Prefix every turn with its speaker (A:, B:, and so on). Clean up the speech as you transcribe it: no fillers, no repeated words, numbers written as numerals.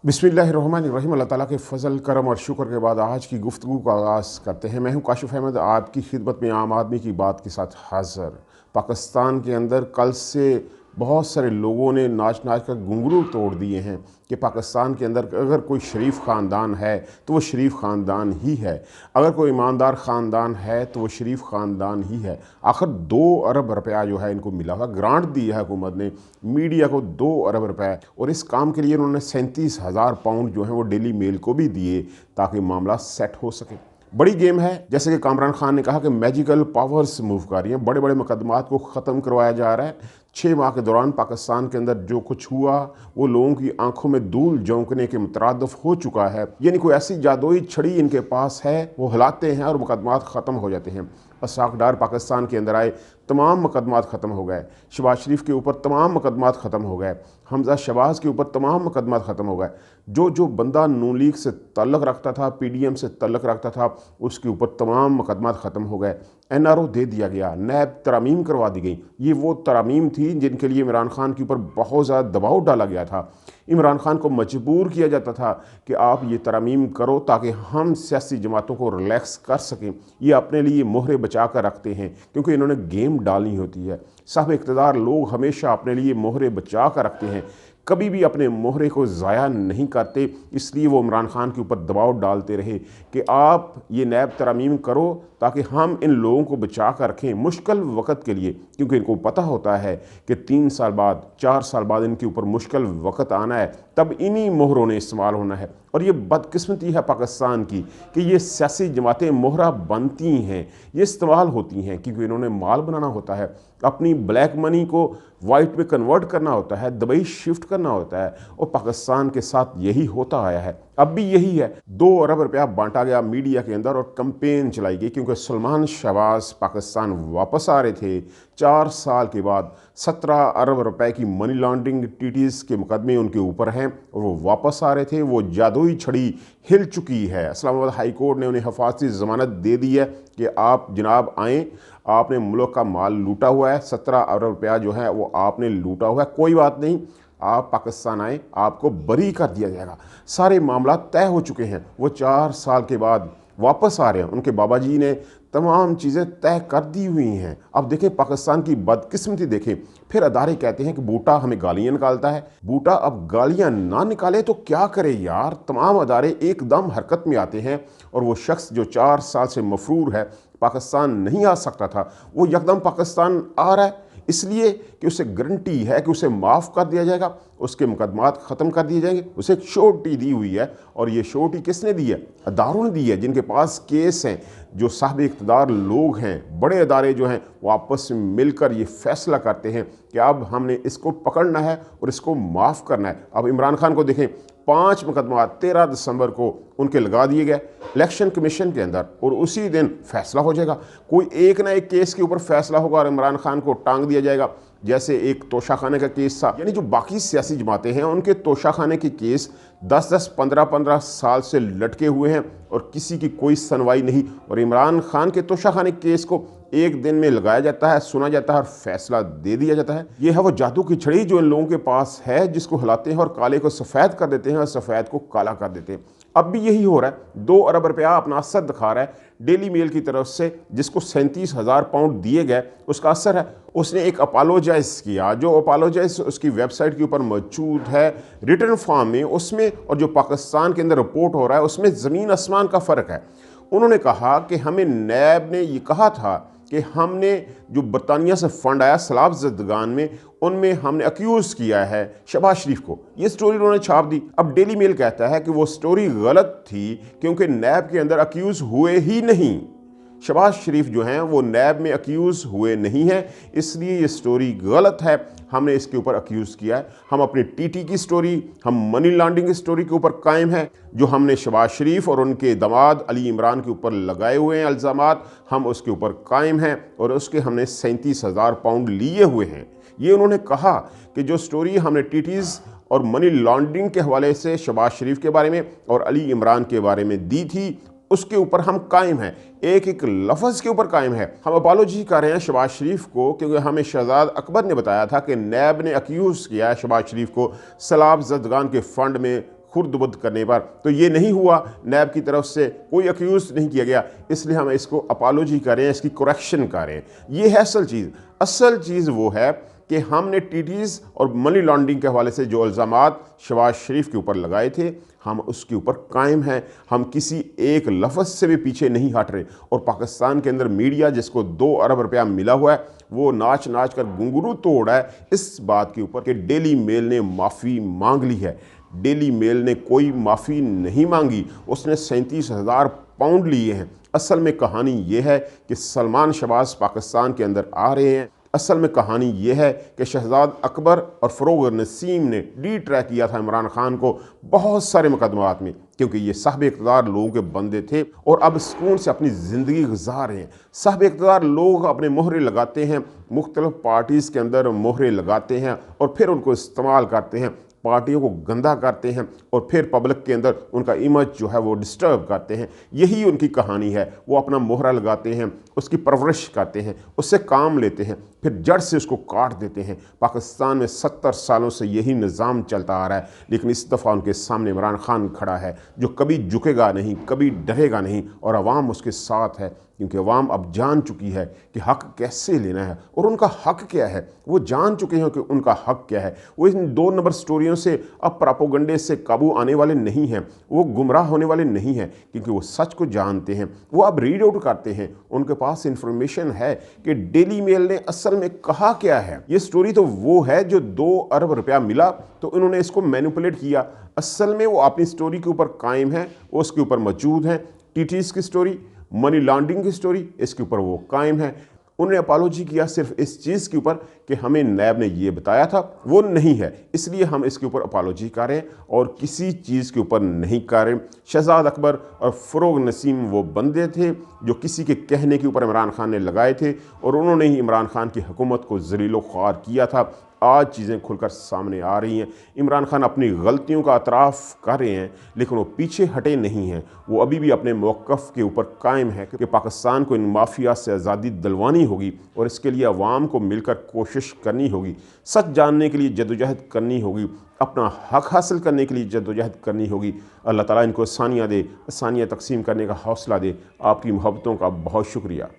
A: बिस्मिल्लाहिर्रहमानिर्रहीम। अल्लाह ताला के फ़ज़ल करम और शुक्र के बाद आज की गुफ्तगू का आगाज़ करते हैं। मैं हूँ काशिफ़ अहमद, आपकी खिदमत में आम आदमी की बात के साथ हाज़िर। पाकिस्तान के अंदर कल से बहुत सारे लोगों ने नाच नाच कर घुंघरू तोड़ दिए हैं कि पाकिस्तान के अंदर अगर कोई शरीफ ख़ानदान है तो वो शरीफ ख़ानदान ही है, अगर कोई ईमानदार ख़ानदान है तो वो शरीफ ख़ानदान ही है। आखिर 2 अरब रुपया जो है इनको मिला हुआ, ग्रांट दी है हुकूमत ने मीडिया को 2 अरब रुपए, और इस काम के लिए उन्होंने 37,000 पाउंड जो है वो डेली मेल को भी दिए ताकि मामला सेट हो सके। बड़ी गेम है। जैसे कि कामरान खान ने कहा कि मैजिकल पावर्स मूव कर रही हैं, बड़े बड़े मुकदमात को ख़त्म करवाया जा रहा है। 6 माह के दौरान पाकिस्तान के अंदर जो कुछ हुआ वो लोगों की आंखों में धूल झोंकने के मुतरादिफ हो चुका है। यानी कोई ऐसी जादुई छड़ी इनके पास है, वो हिलाते हैं और मुकदमात ख़त्म हो जाते हैं। असाकडार पाकिस्तान के अंदर आए, तमाम मुकदमात ख़त्म हो गए। शहबाज शरीफ के ऊपर तमाम मुकदमात ख़त्म हो गए। हमजा शहबाज के ऊपर तमाम मुकदमात ख़त्म हो गए। जो बंदा नून लीग से तल्लक रखता था, PDM से तल्लक रखता था, उसके ऊपर तमाम मुकदमात ख़त्म हो गए। NRO दे दिया गया, नैब तरामीम करवा दी गई। ये वो तरामीम थी जिनके लिए इमरान खान के ऊपर बहुत ज़्यादा दबाव डाला गया था। इमरान खान को मजबूर किया जाता था कि आप ये तरामीम करो ताकि हम सियासी जमातों को रिलैक्स कर सकें। ये अपने लिए मोहरे बचा कर रखते हैं क्योंकि इन्होंने गेम डालनी होती है। साहब इक़्तिदार लोग हमेशा अपने लिए मोहरे बचा कर रखते हैं, कभी भी अपने मोहरे को ज़ाया नहीं करते। इसलिए वो इमरान खान के ऊपर दबाव डालते रहे कि आप ये नैब तरामीम करो ताकि हम इन लोगों को बचा कर रखें मुश्किल वक़्त के लिए, क्योंकि इनको पता होता है कि 3 साल बाद 4 साल बाद इनके ऊपर मुश्किल वक़्त आना है, तब इन्हीं मोहरों ने इस्तेमाल होना है। और ये बदकिस्मती है पाकिस्तान की कि ये सियासी जमातें मोहरा बनती हैं, ये इस्तेमाल होती हैं क्योंकि इन्होंने माल बनाना होता है, अपनी ब्लैक मनी को वाइट में कन्वर्ट करना होता है, दुबई शिफ्ट करना होता है। और पाकिस्तान के साथ यही होता आया है, अब भी यही है। 2 अरब रुपया बांटा गया मीडिया के अंदर और कैंपेन चलाई गई क्योंकि सलमान शहबाज पाकिस्तान वापस आ रहे थे 4 साल के बाद। 17 अरब रुपए की मनी लॉन्ड्रिंग TTs के मुकदमे उनके ऊपर हैं और वो वापस आ रहे थे। वो जादुई छड़ी हिल चुकी है। इस्लामाबाद हाई कोर्ट ने उन्हें हिफाजती ज़मानत दे दी है कि आप जनाब आएँ, आपने मुल्क का माल लूटा हुआ है, 17 अरब रुपया जो है वो आपने लूटा हुआ है, कोई बात नहीं, आप पाकिस्तान आएँ, आपको बरी कर दिया जाएगा। सारे मामला तय हो चुके हैं। वो 4 साल के बाद वापस आ रहे हैं, उनके बाबा जी ने तमाम चीज़ें तय कर दी हुई हैं। अब देखें पाकिस्तान की बदकिस्मती देखें। फिर अदारे कहते हैं कि बूटा हमें गालियाँ निकालता है। बूटा अब गालियाँ ना निकाले तो क्या करे यार। तमाम अदारे एकदम हरकत में आते हैं और वो शख्स जो 4 साल से मफरूर है, पाकिस्तान नहीं आ सकता था, वो यकदम पाकिस्तान आ रहा है इसलिए कि उसे गारंटी है कि उसे माफ़ कर दिया जाएगा, उसके मुकदमात ख़त्म कर दिए जाएंगे। उसे एक श्योरिटी दी हुई है और ये श्योरिटी किसने दी है? अदारों ने दी है जिनके पास केस हैं, जो साहब इक़्तिदार लोग हैं। बड़े अदारे जो हैं वो आपस में मिलकर ये फैसला करते हैं कि अब हमने इसको पकड़ना है और इसको माफ़ करना है। अब इमरान खान को देखें, 5 मुकदमा 13 दिसंबर को उनके लगा दिए गए इलेक्शन कमीशन के अंदर और उसी दिन फैसला हो जाएगा। कोई एक ना एक केस के ऊपर फैसला होगा और इमरान खान को टांग दिया जाएगा। जैसे एक तोशाखाने का केस था, यानी जो बाकी सियासी जमातें हैं उनके तोशाखाने के केस 10-10, 15-15 साल से लटके हुए हैं और किसी की कोई सुनवाई नहीं। और इमरान खान के तोशाखाने केस को एक दिन में लगाया जाता है, सुना जाता है और फैसला दे दिया जाता है। ये है वो जादू की छड़ी जो इन लोगों के पास है, जिसको हिलाते हैं और काले को सफ़ेद कर देते हैं और सफ़ेद को काला कर देते हैं। अब भी यही हो रहा है। 2 अरब रुपया अपना असर दिखा रहा है डेली मेल की तरफ से, जिसको 37,000 पाउंड दिए गए, उसका असर है। उसने एक अपोलोजाइज़ किया, जो अपोलोजाइज़ उसकी वेबसाइट के ऊपर मौजूद है रिटर्न फॉर्म में, उसमें और जो पाकिस्तान के अंदर रिपोर्ट हो रहा है उसमें ज़मीन आसमान का फ़र्क है। उन्होंने कहा कि हमें नैब ने ये कहा था कि हमने जो बरतानिया से फ़ंड आया सैलाब ज़दगान में, उनमें हमने अक्यूज़ किया है शहबाज शरीफ को। ये स्टोरी उन्होंने छाप दी। अब डेली मेल कहता है कि वो स्टोरी गलत थी क्योंकि नैब के अंदर अक्यूज़ हुए ही नहीं। शहबाज शरीफ जो हैं वो नैब में अक्यूज़ हुए नहीं हैं, इसलिए ये स्टोरी गलत है, हमने इसके ऊपर अक्यूज़ किया है। हम अपनी TT की स्टोरी, हम मनी लॉन्ड्रिंग की स्टोरी के ऊपर कायम है, जो हमने शहबाज शरीफ और उनके दामाद अली इमरान के ऊपर लगाए हुए हैं इल्ज़ामात, हम उसके ऊपर कायम हैं और उसके हमने 37,000 पाउंड लिए हुए हैं। ये उन्होंने कहा कि जो स्टोरी हमने TTs और मनी लॉन्ड्रिंग के हवाले से शहबाज शरीफ के बारे में और अली इमरान के बारे में दी थी, उसके ऊपर हम कायम हैं, एक एक लफ्ज़ के ऊपर कायम है। हम अपॉलोजी कर रहे हैं शहबाज शरीफ को क्योंकि हमें शहजाद अकबर ने बताया था कि नैब ने अक्यूज़ किया है शहबाज शरीफ को सैलाब ज़दगान के फ़ंड में खुर्द-बुर्द करने पर। तो ये नहीं हुआ, नैब की तरफ से कोई एक्यूज़ नहीं किया गया, इसलिए हम इसको अपॉलॉजी कर रहे हैं, इसकी करेक्शन कर रहे हैं। ये है असल चीज़। असल चीज़ वो है कि हमने टीटीज़ और मनी लॉन्ड्रिंग के हवाले से जो इल्ज़ामात शहबाज शरीफ के ऊपर लगाए थे, हम उसके ऊपर कायम हैं। हम किसी एक लफ्ज़ से भी पीछे नहीं हट रहे। और पाकिस्तान के अंदर मीडिया जिसको 2 अरब रुपया मिला हुआ है, वो नाच नाच कर घुंघरू तोड़ है इस बात के ऊपर कि डेली मेल ने माफ़ी मांग ली है। डेली मेल ने कोई माफ़ी नहीं मांगी, उसने 37,000 पाउंड लिए हैं। असल में कहानी ये है कि सलमान शहबाज पाकिस्तान के अंदर आ रहे हैं। असल में कहानी ये है कि शहजाद अकबर और फ़रोग़ नसीम ने डी ट्रैक किया था इमरान खान को बहुत सारे मुकदमात में, क्योंकि ये साहब इक़्तिदार लोगों के बंदे थे और अब सुकून से अपनी ज़िंदगी गुजार रहे हैं। साहब इक़्तिदार लोग अपने मोहरे लगाते हैं, मुख्तलिफ़ पार्टीज़ के अंदर मोहरे लगाते हैं और फिर उनको इस्तेमाल करते हैं, पार्टियों को गंदा करते हैं और फिर पब्लिक के अंदर उनका इमेज जो है वो डिस्टर्ब करते हैं। यही उनकी कहानी है। वो अपना मोहरा लगाते हैं, उसकी परवरिश करते हैं, उससे काम लेते हैं, फिर जड़ से उसको काट देते हैं। पाकिस्तान में 70 सालों से यही निज़ाम चलता आ रहा है, लेकिन इस दफ़ा उनके सामने इमरान खान खड़ा है जो कभी झुकेगा नहीं, कभी डरेगा नहीं, और अवाम उसके साथ है, क्योंकि अवाम अब जान चुकी है कि हक़ कैसे लेना है और उनका हक़ क्या है। वो जान चुके हैं कि उनका हक़ क्या है। वो इन 2 नंबर स्टोरियों से अब प्रोपेगेंडे से काबू आने वाले नहीं हैं, वो गुमराह होने वाले नहीं हैं, क्योंकि वो सच को जानते हैं। वो अब रीड आउट करते हैं, उनके पास इंफॉर्मेशन है कि डेली मेल ने असल में कहा क्या है। ये स्टोरी तो वो है जो 2 अरब रुपया मिला तो उन्होंने इसको मैनिपुलेट किया। असल में वो अपनी स्टोरी के ऊपर कायम है, वो उसके ऊपर मौजूद हैं। टीटीज़ की स्टोरी, मनी लॉन्ड्रिंग की स्टोरी, इसके ऊपर वो कायम है। उन्होंने अपॉलॉजी किया सिर्फ इस चीज़ के ऊपर कि हमें नैब ने ये बताया था, वो नहीं है, इसलिए हम इसके ऊपर अपॉलॉजी कर रहे हैं और किसी चीज़ के ऊपर नहीं कर रहे। शहजाद अकबर और फ़रोग़ नसीम वो बंदे थे जो किसी के कहने के ऊपर इमरान खान ने लगाए थे और उन्होंने ही इमरान खान की हुकूमत को ज़लील व ख्वार किया था। आज चीज़ें खुलकर सामने आ रही हैं। इमरान खान अपनी गलतियों का एतराफ़ कर रहे हैं, लेकिन वो पीछे हटे नहीं हैं। वो अभी भी अपने मौक़िफ़ के ऊपर कायम है कि पाकिस्तान को इन माफिया से आज़ादी दिलवानी होगी और इसके लिए अवाम को मिलकर कोशिश करनी होगी, सच जानने के लिए जद्दोजहद करनी होगी, अपना हक़ हासिल करने के लिए जद्दोजहद करनी होगी। अल्लाह ताला इनको आसानियाँ दे, आसानियाँ तक़सीम करने का हौसला दे। आपकी मोहब्बतों का बहुत शुक्रिया।